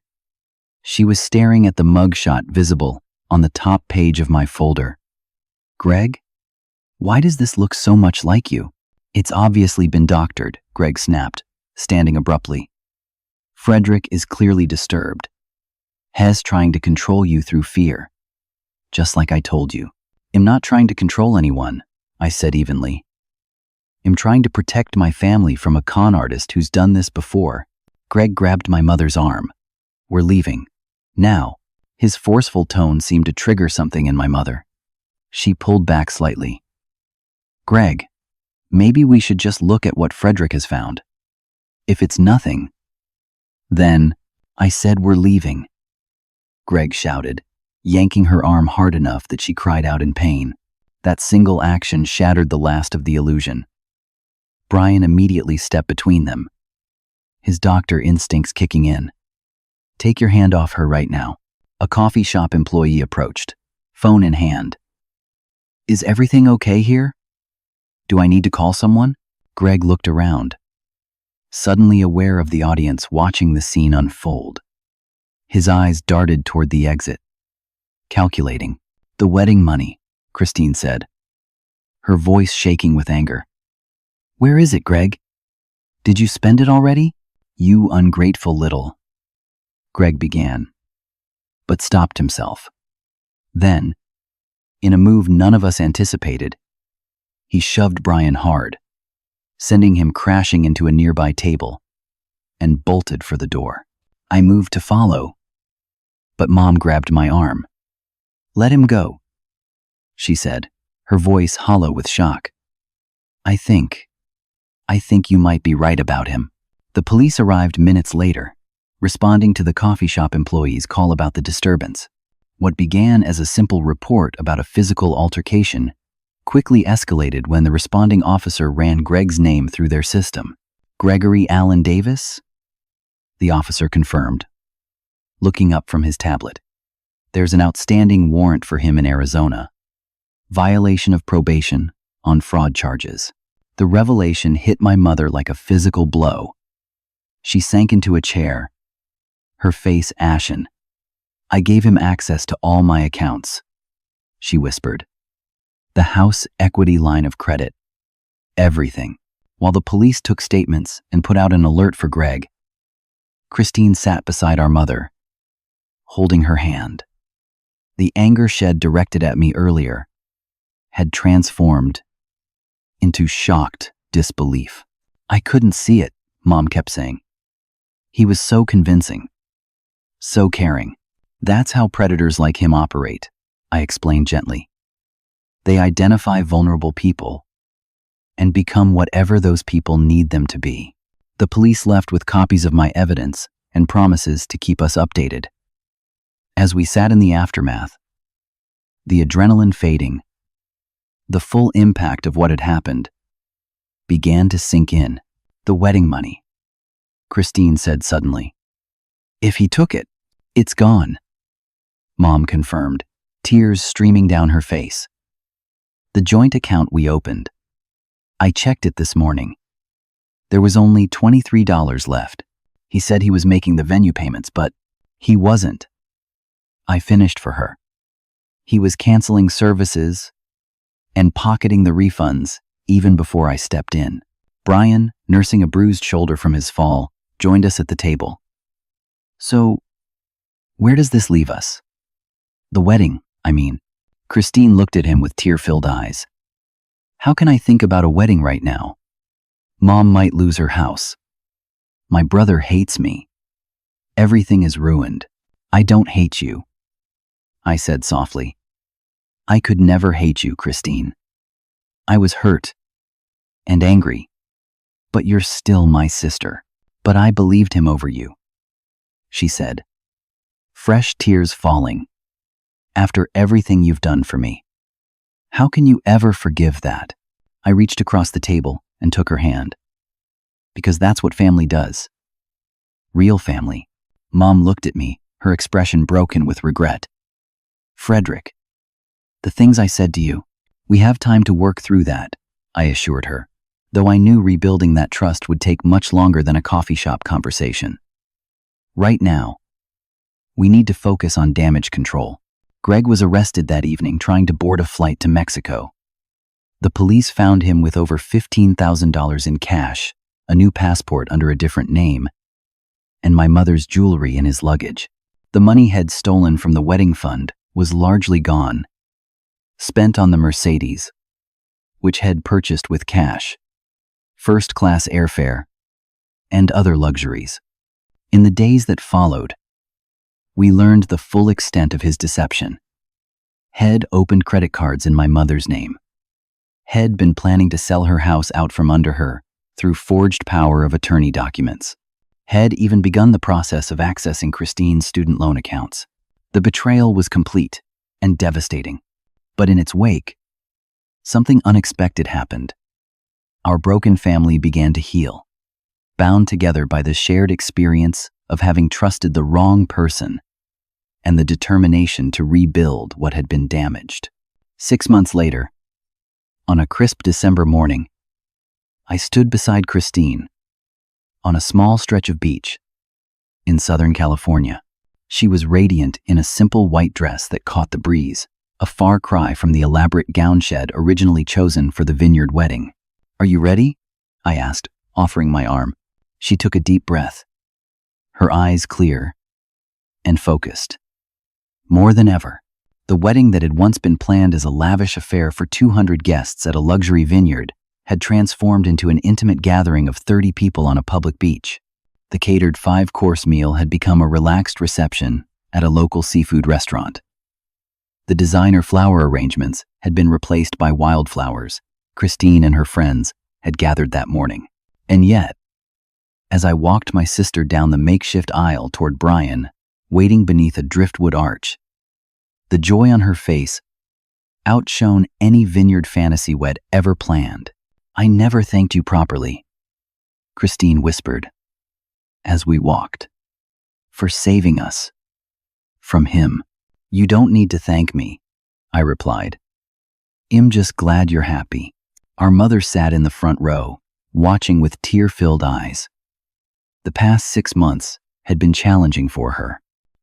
She was staring at the mugshot visible on the top page of my folder. Greg, why does this look so much like you? It's obviously been doctored, Greg snapped, standing abruptly. Frederick is clearly disturbed. Hes trying to control you through fear. Just like I told you. I'm not trying to control anyone, I said evenly. I'm trying to protect my family from a con artist who's done this before. Greg grabbed my mother's arm. We're leaving. Now, his forceful tone seemed to trigger something in my mother. She pulled back slightly. Greg, maybe we should just look at what Frederick has found. If it's nothing, then I said we're leaving. Greg shouted, yanking her arm hard enough that she cried out in pain. That single action shattered the last of the illusion. Brian immediately stepped between them, his doctor instincts kicking in. Take your hand off her right now. A coffee shop employee approached, phone in hand. Is everything okay here? Do I need to call someone? Greg looked around, suddenly aware of the audience watching the scene unfold. His eyes darted toward the exit. Calculating. The wedding money, Christine said, her voice shaking with anger. Where is it, Greg? Did you spend it already? You ungrateful little. Greg began, but stopped himself. Then, in a move none of us anticipated, he shoved Brian hard, sending him crashing into a nearby table, and bolted for the door. I moved to follow, but Mom grabbed my arm. Let him go, she said, her voice hollow with shock. I think you might be right about him. The police arrived minutes later, responding to the coffee shop employee's call about the disturbance. What began as a simple report about a physical altercation quickly escalated when the responding officer ran Greg's name through their system. Gregory Allen Davis? The officer confirmed, looking up from his tablet. There's an outstanding warrant for him in Arizona. Violation of probation on fraud charges. The revelation hit my mother like a physical blow. She sank into a chair, her face ashen. I gave him access to all my accounts, she whispered. The house equity line of credit. Everything. While the police took statements and put out an alert for Greg, Christine sat beside our mother, holding her hand. The anger shed directed at me earlier had transformed into shocked disbelief. I couldn't see it, Mom kept saying. He was so convincing, so caring. That's how predators like him operate, I explained gently. They identify vulnerable people and become whatever those people need them to be. The police left with copies of my evidence and promises to keep us updated. As we sat in the aftermath, the adrenaline fading, the full impact of what had happened began to sink in. The wedding money, Christine said suddenly. If he took it, it's gone, Mom confirmed, tears streaming down her face. The joint account we opened. I checked it this morning. There was only $23 left. He said he was making the venue payments, but he wasn't. I finished for her. He was canceling services and pocketing the refunds even before I stepped in. Brian, nursing a bruised shoulder from his fall, joined us at the table. "So, where does this leave us?" "The wedding, I mean." Christine looked at him with tear-filled eyes. "How can I think about a wedding right now? Mom might lose her house. My brother hates me. Everything is ruined. I don't hate you," I said softly. "I could never hate you, Christine. I was hurt and angry, but you're still my sister." "But I believed him over you," she said, fresh tears falling. "After everything you've done for me. How can you ever forgive that?" I reached across the table and took her hand. "Because that's what family does. Real family." Mom looked at me, her expression broken with regret. "Frederick, the things I said to you, we have time to work through that," I assured her, though I knew rebuilding that trust would take much longer than a coffee shop conversation. "Right now, we need to focus on damage control." Greg was arrested that evening trying to board a flight to Mexico. The police found him with over $15,000 in cash, a new passport under a different name, and my mother's jewelry in his luggage. The money Head stolen from the wedding fund was largely gone, spent on the Mercedes, which Head purchased with cash, first-class airfare, and other luxuries. In the days that followed, we learned the full extent of his deception. Head opened credit cards in my mother's name. Head been planning to sell her house out from under her through forged power of attorney documents. Head even begun the process of accessing Christine's student loan accounts. The betrayal was complete and devastating, but in its wake, something unexpected happened. Our broken family began to heal, bound together by the shared experience of having trusted the wrong person and the determination to rebuild what had been damaged. 6 months later, on a crisp December morning, I stood beside Christine on a small stretch of beach in Southern California. She was radiant in a simple white dress that caught the breeze, a far cry from the elaborate gown shed originally chosen for the vineyard wedding. "Are you ready?" I asked, offering my arm. She took a deep breath, her eyes clear and focused. More than ever, the wedding that had once been planned as a lavish affair for 200 guests at a luxury vineyard had transformed into an intimate gathering of 30 people on a public beach. The catered 5-course meal had become a relaxed reception at a local seafood restaurant. The designer flower arrangements had been replaced by wildflowers Christine and her friends had gathered that morning. And yet, as I walked my sister down the makeshift aisle toward Brian, waiting beneath a driftwood arch, the joy on her face outshone any vineyard fantasy wed ever planned. "I never thanked you properly," Christine whispered as we walked, "for saving us from him." "You don't need to thank me," I replied. "I'm just glad you're happy." Our mother sat in the front row, watching with tear-filled eyes. The past 6 months had been challenging for her.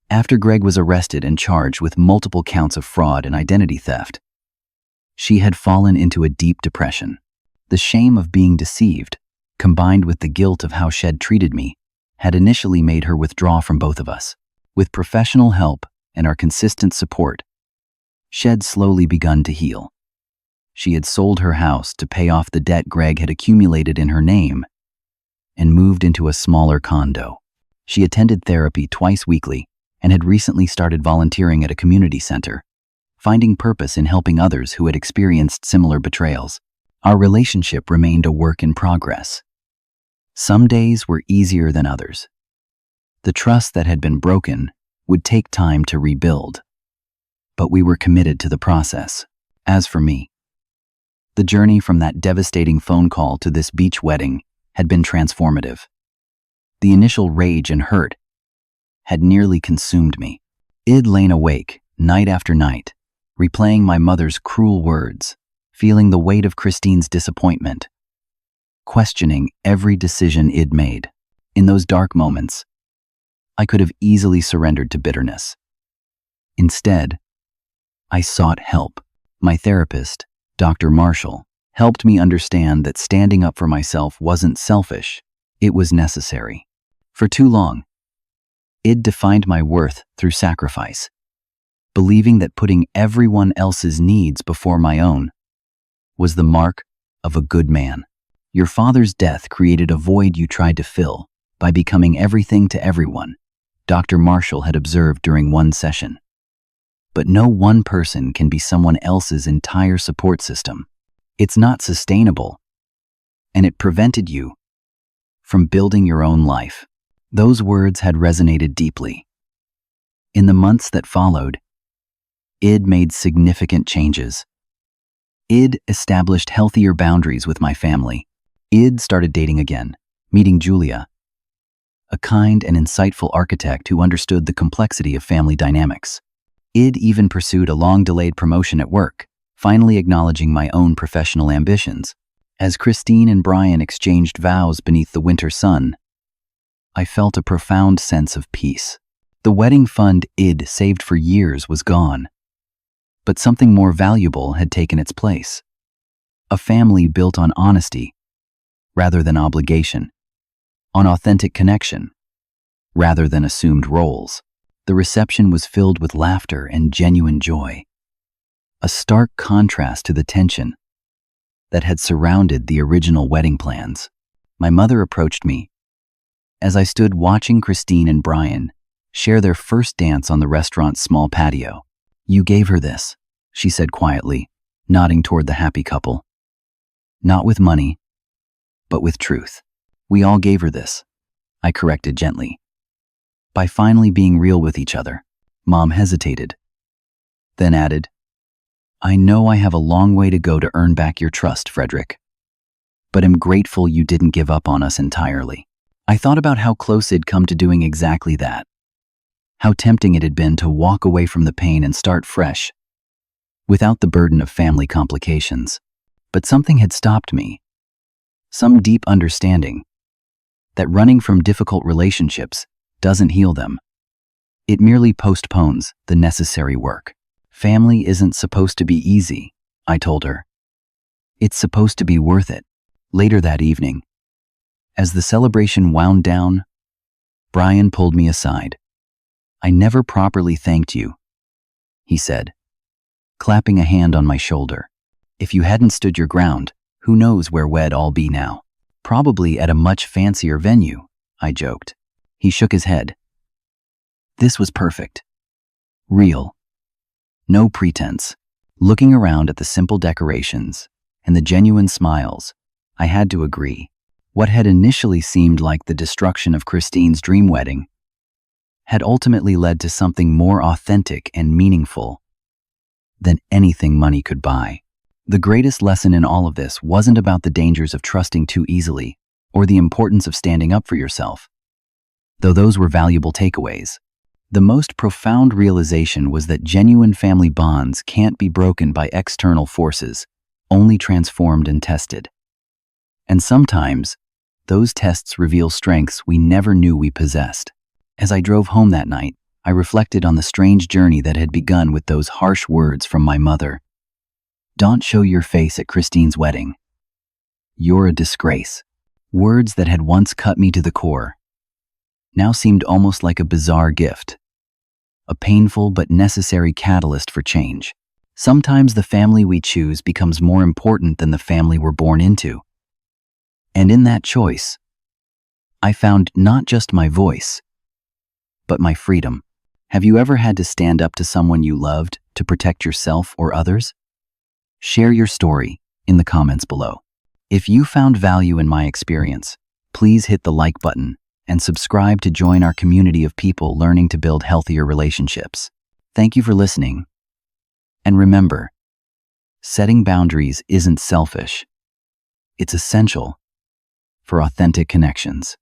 After Greg was arrested and charged with multiple counts of fraud and identity theft, she had fallen into a deep depression. The shame of being deceived, combined with the guilt of how Shed treated me, had initially made her withdraw from both of us. With professional help and our consistent support, Shed slowly begun to heal. She had sold her house to pay off the debt Greg had accumulated in her name and moved into a smaller condo. She attended therapy twice weekly and had recently started volunteering at a community center, finding purpose in helping others who had experienced similar betrayals. Our relationship remained a work in progress. Some days were easier than others. The trust that had been broken would take time to rebuild, but we were committed to the process. As for me, the journey from that devastating phone call to this beach wedding had been transformative. The initial rage and hurt had nearly consumed me. I'd lain awake, night after night, replaying my mother's cruel words, feeling the weight of Christine's disappointment, questioning every decision I'd made. In those dark moments, I could have easily surrendered to bitterness. Instead, I sought help. My therapist, Dr. Marshall, helped me understand that standing up for myself wasn't selfish, it was necessary. For too long, Id defined my worth through sacrifice, believing that putting everyone else's needs before my own was the mark of a good man. Your father's death created a void you tried to fill by becoming everything to everyone, Dr. Marshall had observed during one session. But no one person can be someone else's entire support system. It's not sustainable, and it prevented you from building your own life. Those words had resonated deeply. In the months that followed, Id made significant changes. Id established healthier boundaries with my family. Id started dating again, meeting Julia, a kind and insightful architect who understood the complexity of family dynamics. Id even pursued a long-delayed promotion at work, finally acknowledging my own professional ambitions. As Christine and Brian exchanged vows beneath the winter sun, I felt a profound sense of peace. The wedding fund Id saved for years was gone, but something more valuable had taken its place. A family built on honesty rather than obligation, on authentic connection rather than assumed roles. The reception was filled with laughter and genuine joy, a stark contrast to the tension that had surrounded the original wedding plans. My mother approached me as I stood watching Christine and Brian share their first dance on the restaurant's small patio. "You gave her this," she said quietly, nodding toward the happy couple. "Not with money, but with truth." "We all gave her this," I corrected gently. "By finally being real with each other." Mom hesitated, then added, "I know I have a long way to go to earn back your trust, Frederick, but am grateful you didn't give up on us entirely." I thought about how close I'd come to doing exactly that, how tempting it had been to walk away from the pain and start fresh, without the burden of family complications. But something had stopped me, some deep understanding that running from difficult relationships doesn't heal them. It merely postpones the necessary work. Family isn't supposed to be easy, I told her. It's supposed to be worth it. Later that evening, as the celebration wound down, Brian pulled me aside. "I never properly thanked you," he said, clapping a hand on my shoulder. "If you hadn't stood your ground, who knows where we'd all be now? Probably at a much fancier venue," I joked. He shook his head. This was perfect. Real. No pretense. Looking around at the simple decorations and the genuine smiles, I had to agree. What had initially seemed like the destruction of Christine's dream wedding had ultimately led to something more authentic and meaningful than anything money could buy. The greatest lesson in all of this wasn't about the dangers of trusting too easily or the importance of standing up for yourself, though those were valuable takeaways. The most profound realization was that genuine family bonds can't be broken by external forces, only transformed and tested. And sometimes, those tests reveal strengths we never knew we possessed. As I drove home that night, I reflected on the strange journey that had begun with those harsh words from my mother. "Don't show your face at Christine's wedding. You're a disgrace." Words that had once cut me to the core now seemed almost like a bizarre gift, a painful but necessary catalyst for change. Sometimes the family we choose becomes more important than the family we're born into. And in that choice, I found not just my voice, but my freedom. Have you ever had to stand up to someone you loved to protect yourself or others? Share your story in the comments below. If you found value in my experience, please hit the like button and subscribe to join our community of people learning to build healthier relationships. Thank you for listening. And remember, setting boundaries isn't selfish. It's essential for authentic connections.